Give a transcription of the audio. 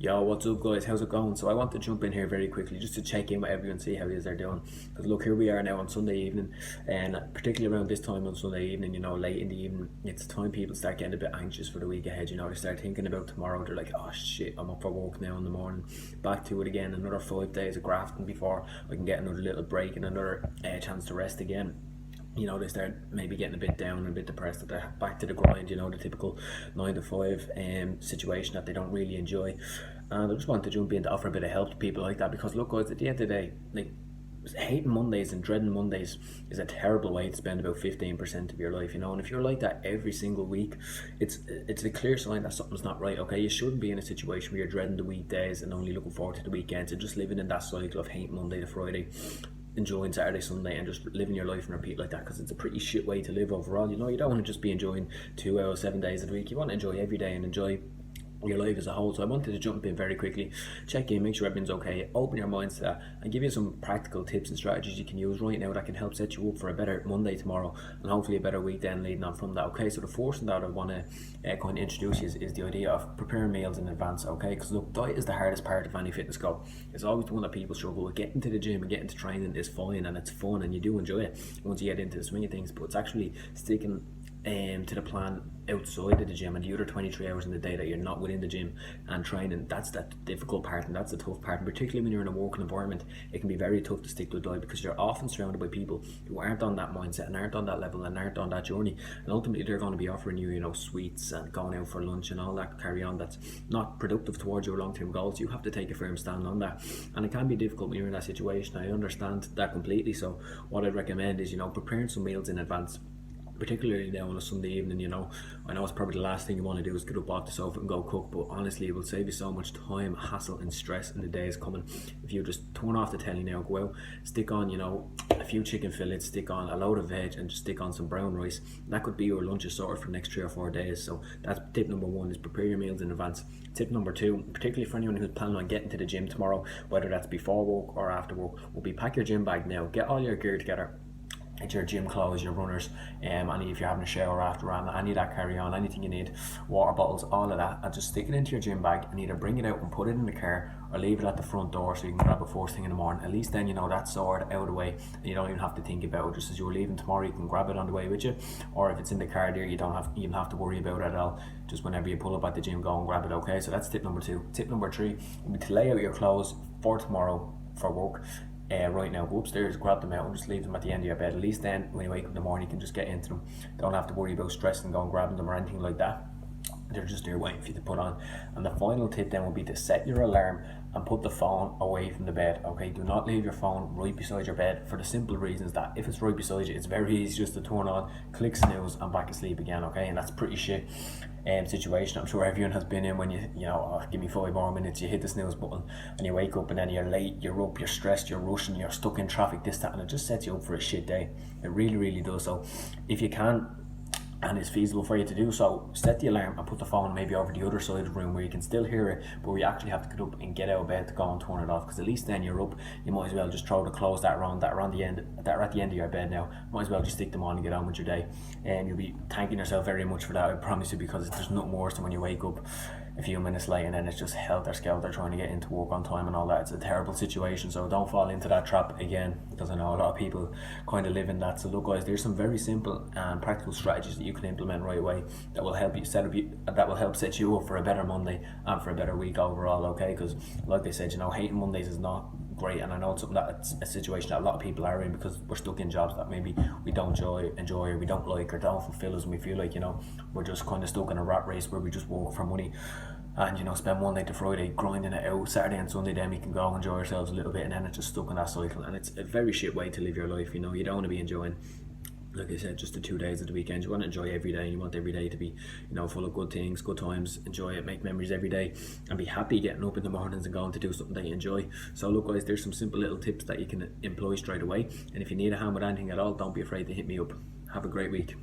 Yo, what's up, guys? How's it going? So I want to jump in here very quickly just to check in with everyone, see how it is they're doing. Because look, here we are now on Sunday evening, and particularly around this time on Sunday evening, late in the evening, it's time people start getting a bit anxious for the week ahead. They start thinking about tomorrow. They're like, oh shit, I'm up for work now in the morning, back to it again. Another 5 days of grafting before I can get another little break and another chance to rest again. They start maybe getting a bit down and a bit depressed that they're back to the grind, the typical 9 to 5 situation that they don't really enjoy. And I just want to jump in to offer a bit of help to people like that, because look, guys, at the end of the day, like, hating Mondays and dreading Mondays is a terrible way to spend about 15% of your life, and if you're like that every single week, it's a clear sign that something's not right. Okay, you shouldn't be in a situation where you're dreading the weekdays and only looking forward to the weekends and just living in that cycle of hating Monday to Friday, enjoying Saturday, Sunday, and just living your life and repeat like that, because it's a pretty shit way to live overall. You don't want to just be enjoying 2 hours 7 days of the week. You want to enjoy every day and enjoy your life as a whole. So I wanted to jump in very quickly, check in, make sure everything's okay, open your minds to that, and give you some practical tips and strategies you can use right now that can help set you up for a better Monday tomorrow, and hopefully a better week then leading on from that. Okay, so the first thing that I want to kind of introduce you is the idea of preparing meals in advance. Okay, because look, diet is the hardest part of any fitness goal. It's always the one that people struggle with. Getting to the gym and getting to training is fine and it's fun and you do enjoy it once you get into the swing of things, but it's actually sticking to the plan outside of the gym and the other 23 hours in the day that you're not within the gym and training. That's the difficult part, and that's the tough part, and particularly when you're in a working environment, it can be very tough to stick to a diet because you're often surrounded by people who aren't on that mindset and aren't on that level and aren't on that journey, and ultimately they're going to be offering you sweets and going out for lunch and all that carry on that's not productive towards your long-term goals. You have to take a firm stand on that, and it can be difficult when you're in that situation. I understand that completely. So what I'd recommend is preparing some meals in advance, particularly now on a Sunday evening. I know it's probably the last thing you want to do is get up off the sofa and go cook, but honestly it will save you so much time, hassle and stress in the days coming if you just turn off the telly now, go out, stick on a few chicken fillets, stick on a load of veg and just stick on some brown rice. That could be your lunches sorted for the next 3 or 4 days. So that's tip number one, is prepare your meals in advance. Tip number two, particularly for anyone who's planning on getting to the gym tomorrow, whether that's before work or after work, will be pack your gym bag now, get all your gear together. It's your gym clothes, your runners, any if you're having a shower after run, any of that carry on, anything you need, water bottles, all of that, and just stick it into your gym bag and either bring it out and put it in the car or leave it at the front door so you can grab it first thing in the morning. At least then that's sorted out of the way and you don't even have to think about it. Just as you're leaving tomorrow, you can grab it on the way with you, or if it's in the car there, you don't even have to worry about it at all. Just whenever you pull up at the gym, go and grab it. Okay, so that's tip number two. Tip number three would be to lay out your clothes for tomorrow for work. Right now, go upstairs, grab them out and just leave them at the end of your bed. At least then when you wake up in the morning, you can just get into them. Don't have to worry about stressing and going grabbing them or anything like that. They're just there waiting for you to put on. And the final tip then will be to set your alarm and put the phone away from the bed. Okay, do not leave your phone right beside your bed, for the simple reasons that if it's right beside you, it's very easy just to turn on, click snooze and back asleep again. Okay, and that's pretty shit situation I'm sure everyone has been in, when give me 5 more minutes, you hit the snooze button and you wake up and then you're late, you're up, you're stressed, you're rushing, you're stuck in traffic, this, that, and it just sets you up for a shit day. It really, really does. So if you can, and it's feasible for you to do so, set the alarm and put the phone maybe over the other side of the room where you can still hear it, but where you actually have to get up and get out of bed to go and turn it off, because at least then you're up. You might as well just throw the clothes that are at the end of your bed now, might as well just stick them on and get on with your day, and you'll be thanking yourself very much for that, I promise you, because there's nothing worse than when you wake up a few minutes late and then it's just helter-skelter trying to get into work on time and all that. It's a terrible situation, so don't fall into that trap again, because I know a lot of people kind of live in that. So look, guys, there's some very simple and practical strategies that you can implement right away that will help set you up for a better Monday and for a better week overall. Okay, because like they said, hating Mondays is not great, and I know it's something that's a situation that a lot of people are in, because we're stuck in jobs that maybe we don't enjoy or we don't like or don't fulfill us, and we feel like we're just kind of stuck in a rat race where we just work for money and spend Monday to Friday grinding it out. Saturday and Sunday then we can go enjoy ourselves a little bit, and then it's just stuck in that cycle, and it's a very shit way to live your life. You don't want to be enjoying, like I said, just the 2 days of the weekend. You want to enjoy every day. You want every day to be full of good things, good times. Enjoy it, make memories every day, and be happy getting up in the mornings and going to do something that you enjoy. So look, guys, there's some simple little tips that you can employ straight away, and if you need a hand with anything at all, don't be afraid to hit me up. Have a great week.